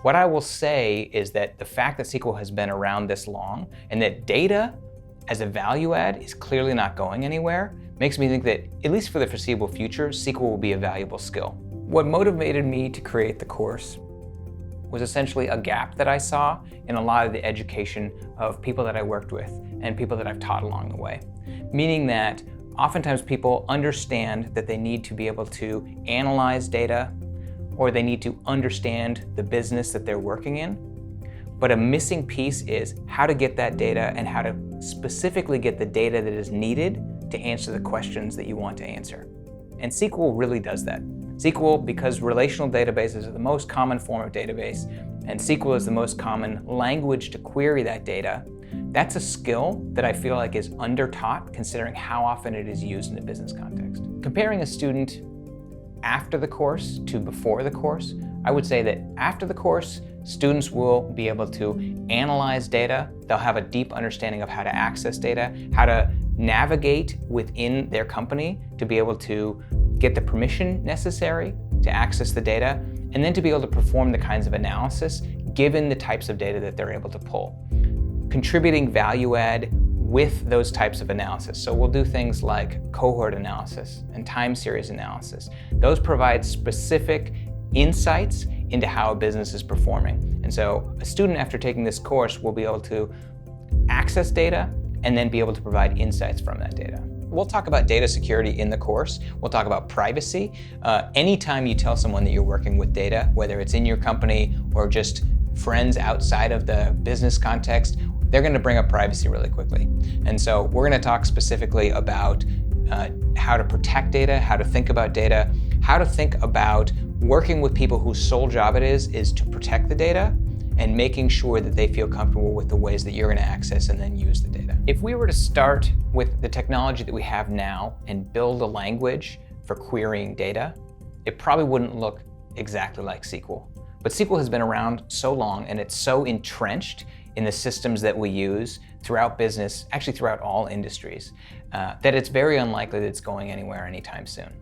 What I will say is that the fact that SQL has been around this long and that data as a value add is clearly not going anywhere makes me think that, at least for the foreseeable future, SQL will be a valuable skill. What motivated me to create the course was essentially a gap that I saw in a lot of the education of people that I worked with and people that I've taught along the way. Meaning that oftentimes people understand that they need to be able to analyze data or they need to understand the business that they're working in. But a missing piece is how to get that data and how to specifically get the data that is needed to answer the questions that you want to answer. And SQL really does that. SQL, because relational databases are the most common form of database, and SQL is the most common language to query that data, that's a skill that I feel like is under-taught considering how often it is used in a business context. Comparing a student after the course to before the course, I would say that after the course, students will be able to analyze data. They'll have a deep understanding of how to access data, how to navigate within their company to be able to get the permission necessary to access the data, and then to be able to perform the kinds of analysis given the types of data that they're able to pull. Contributing value add with those types of analysis. So we'll do things like cohort analysis and time series analysis. Those provide specific insights into how a business is performing. And so a student after taking this course will be able to access data and then be able to provide insights from that data. We'll talk about data security in the course. We'll talk about privacy. Anytime you tell someone that you're working with data, whether it's in your company or just friends outside of the business context, they're going to bring up privacy really quickly. And so we're going to talk specifically about how to protect data, how to think about data, how to think about working with people whose sole job it is to protect the data and making sure that they feel comfortable with the ways that you're going to access and then use the data. If we were to start with the technology that we have now and build a language for querying data, it probably wouldn't look exactly like SQL. But SQL has been around so long and it's so entrenched in the systems that we use throughout business, actually throughout all industries, that it's very unlikely that it's going anywhere anytime soon.